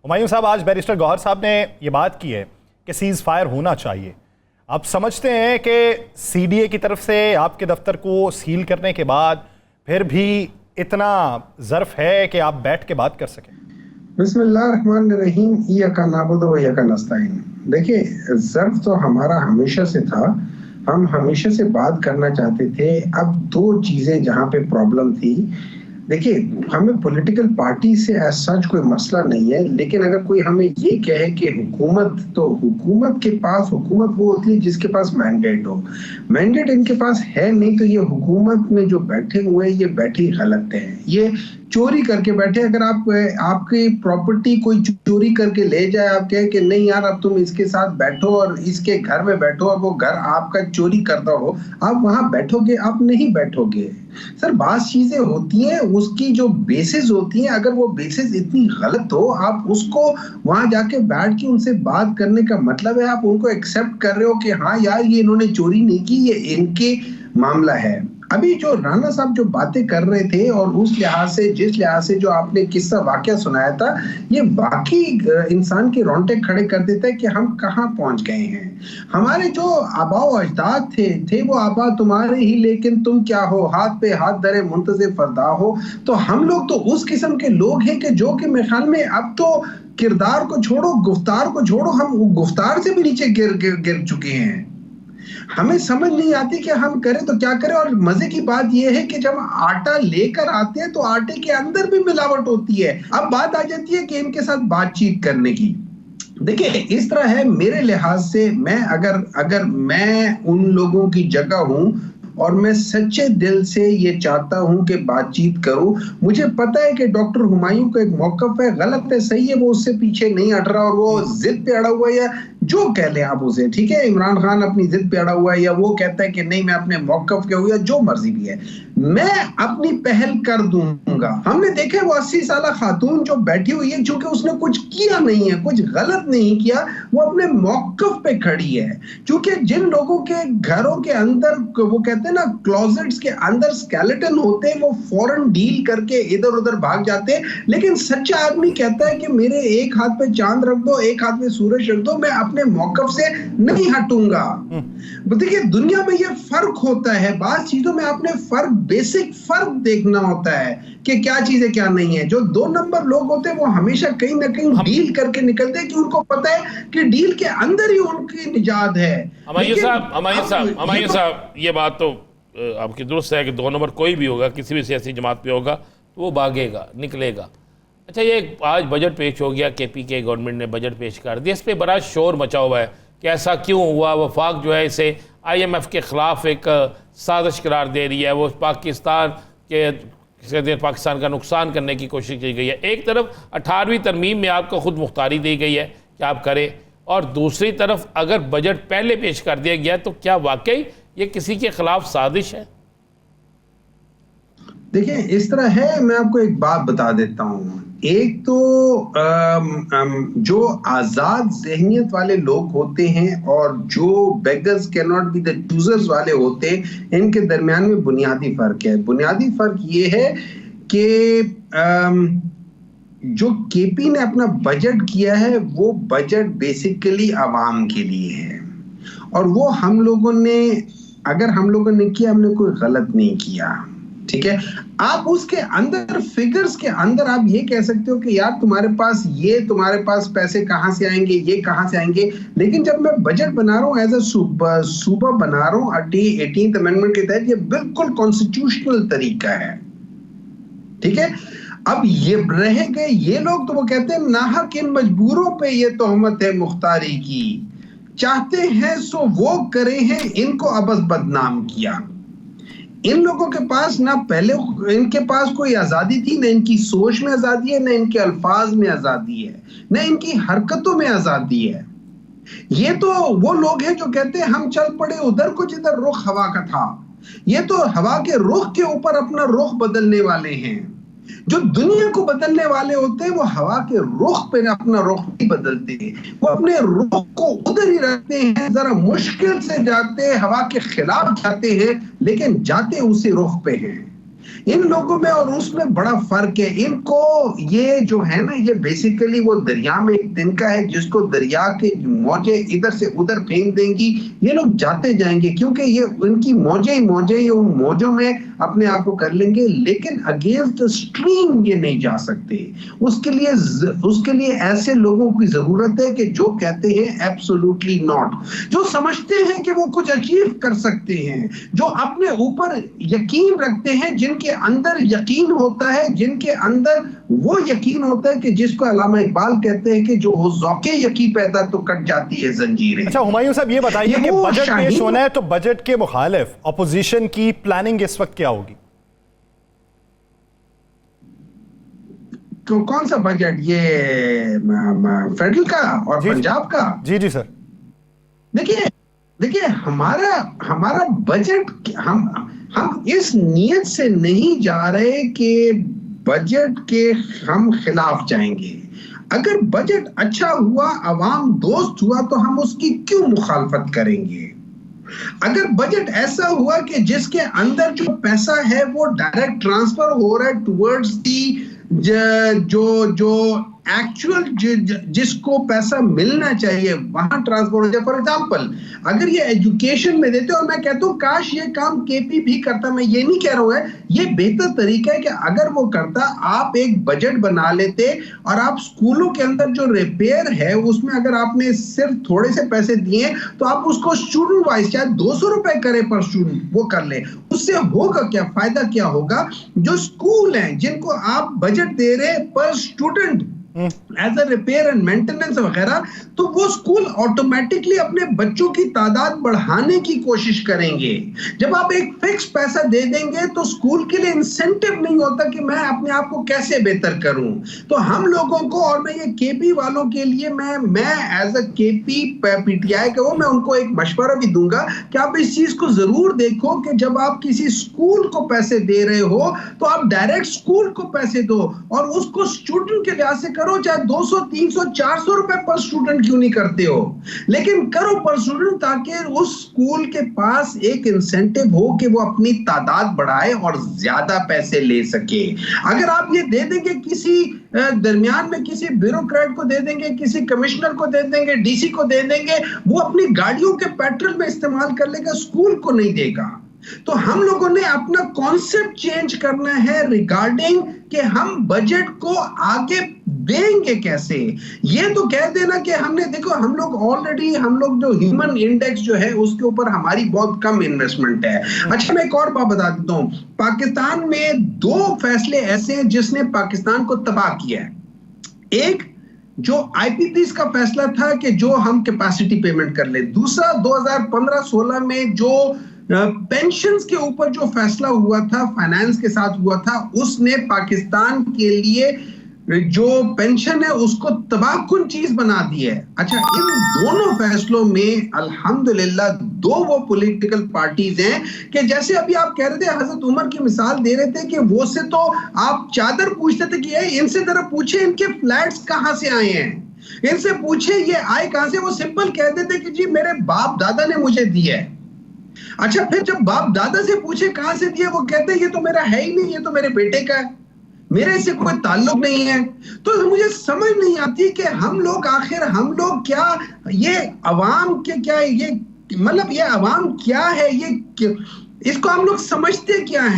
हुमायूं साहब, आज बैरिस्टर गौहर साहब ने ये बात की है कि सीज फायर होना चाहिए। आप समझते हैं कि सीडीए की तरफ से आपके दफ्तर को सील करने के बाद फिर भी इतना ज़र्फ है कि आप बैठ के बात कर सकें? बिस्मिल्लाहिर्रहमानिर्रहीम, इय्याका नअबुदु व इय्याका नस्तईन। देखिए, ज़र्फ तो हमारा हमेशा से था, हम हमेशा से बात करना चाहते थे। अब दो चीज़ें जहाँ पे प्रॉब्लम थी, देखिए, हमें पॉलिटिकल पार्टी से एज सच कोई मसला नहीं है, लेकिन अगर कोई हमें ये कहे कि हुकूमत, तो हुकूमत के पास, हुकूमत वो होती है जिसके पास मैंडेट हो। मैंडेट इनके पास है नहीं, तो ये हुकूमत में जो बैठे हुए हैं ये बैठे गलत हैं, ये चोरी करके बैठे। अगर आप आपकी प्रॉपर्टी कोई चोरी करके ले जाए, आप कहे कि नहीं यार अब तुम इसके साथ बैठो और इसके घर में बैठो, और वो घर आपका चोरी करता हो, आप वहां बैठोगे? आप नहीं बैठोगे। सर, बात चीजें होती हैं, उसकी जो बेसिस होती हैं, अगर वो बेसिस इतनी गलत हो, आप उसको वहां जाके बैठ के उनसे बात करने का मतलब है आप उनको एक्सेप्ट कर रहे हो कि हाँ यार ये इन्होंने चोरी नहीं की, ये इनके मामला है। अभी जो राणा साहब जो बातें कर रहे थे, और उस लिहाज से, जिस लिहाज से जो आपने किस्सा वाकया सुनाया था, ये बाकी इंसान के रोंगटे खड़े कर देता है कि हम कहाँ पहुंच गए हैं। हमारे जो आबाओ अजदाद थे वो आबा तुम्हारे ही, लेकिन तुम क्या हो, हाथ पे हाथ धरे मुंतज़िर फरदा हो। तो हम लोग तो उस किस्म के लोग हैं कि जो कि मेरे ख्याल में अब तो किरदार को छोड़ो, गुफ्तार को छोड़ो, हम गुफ्तार से भी नीचे गिर चुके हैं। हमें समझ नहीं आती कि हम करें तो क्या करें। और मजे की बात यह है कि जब आटा लेकर आते हैं तो आटे के अंदर भी मिलावट होती है। अब बात आ जाती है कि इनके साथ बातचीत करने की। देखिए, इस तरह है, मेरे लिहाज से, मैं अगर मैं उन लोगों की जगह हूं और मैं सच्चे दिल से ये चाहता हूं कि बातचीत करूं, मुझे पता है कि डॉक्टर हुमायूं का एक मौकफ है, गलत है, सही है, वो उससे पीछे नहीं हट रहा और वो जिद पे अड़ा हुआ है, या जो कह लें आप उसे, ठीक है, इमरान खान अपनी जिद पे अड़ा हुआ है, या वो कहता है कि नहीं मैं अपने मौकफ के हुआ, जो मर्जी भी है, मैं अपनी पहल कर दूंगा। हमने देखा वो 80 साल खातून जो बैठी हुई है, चूंकि उसने कुछ किया नहीं है, कुछ गलत नहीं किया, वो अपने मौकफ पे खड़ी है। क्योंकि जिन लोगों के घरों के अंदर, वो कहते हैं ना, क्लोजेट्स के अंदर स्केलेटन होते हैं, वो फौरन डील करके इधर उधर भाग जाते हैं। लेकिन सच्चा आदमी कहता है कि मेरे एक हाथ पे चांद रख दो, एक हाथ में सूरज रख दो, मैं अपने मौकफ से नहीं हटूंगा। देखिए, दुनिया में ये फर्क होता है, बात चीजों में आपने फर्क, बेसिक फर्क देखना होता है कि क्या चीज है क्या नहीं है। जो 2 नंबर लोग होते हैं वो हमेशा कहीं ना कहीं डील करके निकलते हैं कि उनको पता है कि डील के अंदर ही उनकी निजात है। हुमायूं साहब, ये बात तो आपकी दुरुस्त है कि 2 नंबर कोई भी होगा, किसी भी सियासी जमात पे होगा तो वो भागेगा, निकलेगा। अच्छा, ये आज बजट पेश हो गया, KPK गवर्नमेंट ने बजट पेश कर दिया, इस पर बड़ा शोर मचा हुआ है कि ऐसा क्यों हुआ। वफाक जो है इसे IMF के ख़िलाफ़ एक साजिश करार दे रही है, वो पाकिस्तान का नुकसान करने की कोशिश की गई है। एक तरफ 18वीं तरमीम में आपको खुद मुख्तारी दी गई है कि आप करें, और दूसरी तरफ अगर बजट पहले पेश कर दिया गया तो क्या वाकई ये किसी के खिलाफ साजिश है? देखिए, इस तरह है, मैं आपको एक बात बता देता हूँ। एक तो जो आजाद जहनियत वाले लोग होते हैं और जो beggars can not be the choosers वाले होते हैं, इनके दरमियान में बुनियादी फर्क है। बुनियादी फर्क ये है कि जो KP ने अपना बजट किया है, वो बजट बेसिकली आवाम के लिए है, और वो हम लोगों ने, अगर हम लोगों ने किया, हमने कोई गलत नहीं किया, ठीक है। आप उसके अंदर, फिगर्स के अंदर आप ये कह सकते हो कि यार तुम्हारे पास पैसे कहां से आएंगे, ये कहां से आएंगे। लेकिन जब मैं बजट बना रहा हूं, एज अ सूबा बना रहा हूं 18th अमेंडमेंट के तहत, ये बिल्कुल कॉन्स्टिट्यूशनल तरीका है, ठीक है। अब ये रह गए ये लोग, तो वो कहते हैं नाहक इन मजबूरों पे ये तोहमत है मुख्तारी की, चाहते हैं सो वो करे हैं, इनको अबस बदनाम किया। इन लोगों के पास ना पहले, इनके पास कोई आजादी थी, ना इनकी सोच में आजादी है, ना इनके अल्फाज में आजादी है, ना इनकी हरकतों में आजादी है। ये तो वो लोग हैं जो कहते हैं हम चल पड़े उधर को जिधर रुख हवा का था। ये तो हवा के रुख के ऊपर अपना रुख बदलने वाले हैं। जो दुनिया को बदलने वाले होते हैं वो हवा के रुख पे अपना रुख नहीं बदलते, वो अपने रुख को उधर ही रखते हैं, जरा मुश्किल से जाते हैं, हवा के खिलाफ जाते हैं, लेकिन जाते उसी रुख पे हैं। इन लोगों में और उसमें बड़ा फर्क है। इनको ये जो है ना, ये बेसिकली वो दरिया में एक तिनका है जिसको दरिया के मौजें इधर से उधर फेंक देंगी, ये लोग जाते जाएंगे क्योंकि ये उनकी मौजें ही मौजें, ये उन मौजों में अपने आप को कर लेंगे, लेकिन अगेंस्ट स्ट्रीम ये नहीं जा सकते। उसके लिए ऐसे लोगों की जरूरत है कि जो कहते हैं एब्सोल्युटली नॉट, जो समझते हैं कि वो कुछ अचीव कर सकते हैं, जो अपने ऊपर यकीन रखते हैं, जिनके अंदर यकीन होता है, जिनके अंदर वो यकीन होता है कि जिसको अल्लामा इकबाल कहते हैं कि जो हो ज़ौक़े यकीन पैदा तो कट जाती है जंजीरें। अच्छा हुमायूं साहब, ये बताइए कि बजट पेश होना है तो बजट के मुखालिफ अपोजिशन की प्लानिंग इस वक्त क्या होगी? तो कौन सा बजट? ये फेडरल का और पंजाब का? जी जी सर। देखिए हमारा बजट, हम इस नीयत से नहीं जा रहे कि बजट के हम खिलाफ जाएंगे। अगर बजट अच्छा हुआ, अवाम दोस्त हुआ, तो हम उसकी क्यों मुखालफत करेंगे? अगर बजट ऐसा हुआ कि जिसके अंदर जो पैसा है वो डायरेक्ट ट्रांसफर हो रहा है टुवर्ड्स दी जो एक्चुअल जिसको पैसा मिलना चाहिए वहां ट्रांसफर हो जाए। फॉर एग्जांपल, अगर ये एजुकेशन में देते, और मैं कहता हूं काश ये काम केपी भी करता, मैं ये नहीं कह रहा हूं, ये बेहतर तरीका है कि अगर वो करता, आप एक बजट बना लेते और आप स्कूलों के अंदर जो रिपेयर है उसमें अगर आपने सिर्फ थोड़े से पैसे दिए तो आप उसको स्टूडेंट वाइज चाहे 200 रुपए करे पर स्टूडेंट, वो कर ले। उससे होगा क्या, फायदा क्या होगा? जो स्कूल हैं जिनको आप बजट दे रहे पर student as a repair and maintenance वगैरह, तो वो स्कूल ऑटोमेटिकली अपने बच्चों की तादाद बढ़ाने की कोशिश करेंगे। जब आप एक फिक्स पैसा दे देंगे तो स्कूल के लिए इंसेंटिव नहीं होता कि मैं अपने आप को कैसे बेहतर करूं। तो हम लोगों को, और मैं ये केपी वालों के लिए मैं एज अ केपी पीटीआई का हूं, मैं उनको एक मशवरा भी दूंगा कि आप इस चीज को जरूर देखो कि जब आप किसी स्कूल को पैसे दे रहे हो तो आप डायरेक्ट स्कूल को पैसे दो और उसको स्टूडेंट के लिहाज से करो, चाहे 200, 300, 400 रुपए पर स्टूडेंट क्यों नहीं करते हो, लेकिन करो पर स्टूडेंट, ताकि उस स्कूल के पास एक इंसेंटिव हो कि वो अपनी तादाद बढ़ाए और ज्यादा पैसे ले सके। अगर आप ये दे देंगे किसी दरमियान में किसी ब्यूरोक्रेट को दे देंगे, किसी कमिश्नर को दे देंगे, डीसी को दे देंगे, वो अपनी गाड़ियों के पेट्रोल में इस्तेमाल कर लेगा, स्कूल को नहीं देगा। तो हम लोगों ने अपना कॉन्सेप्ट चेंज करना है रिगार्डिंग कि हम बजट को आगे देंगे कैसे। ये तो कह देना कि हमने, देखो हम लोग ऑलरेडी, हम लोग जो ह्यूमन इंडेक्स जो है उसके ऊपर हमारी बहुत कम इन्वेस्टमेंट है। अच्छा मैं एक और बात बता देता हूं, पाकिस्तान में 2 फैसले ऐसे हैं जिसने पाकिस्तान को तबाह किया है। एक जो आईपीपीस का फैसला था कि जो हम कैपेसिटी पेमेंट कर ले, दूसरा 2015-16 में जो पेंशन्स के ऊपर जो फैसला हुआ था, फाइनेंस के साथ हुआ था, उसने पाकिस्तान के लिए जो पेंशन है उसको तबाहकुन चीज बना दी है। अच्छा, इन दोनों फैसलों में अल्हम्दुलिल्लाह 2 वो पॉलिटिकल पार्टीज हैं कि जैसे अभी आप कह रहे थे, हजरत उमर की मिसाल दे रहे थे कि वो से तो आप चादर पूछते थे कि इनसे जरा पूछे इनके फ्लैट्स कहां से आए हैं, इनसे पूछे ये आए कहां से। वो सिंपल कह देते कि जी मेरे बाप दादा ने मुझे दिया है। अच्छा, फिर जब बाप दादा से पूछे कहां से दिया, वो कहते हैं ये तो मेरा है ही नहीं, ये तो मेरे बेटे का है, मेरे से कोई ताल्लुक नहीं है। तो मुझे समझ नहीं आती कि हम लोग आखिर, हम लोग क्या, ये अवाम के क्या, ये मतलब ये अवाम क्या है, ये इसको हम लोग समझते क्या है।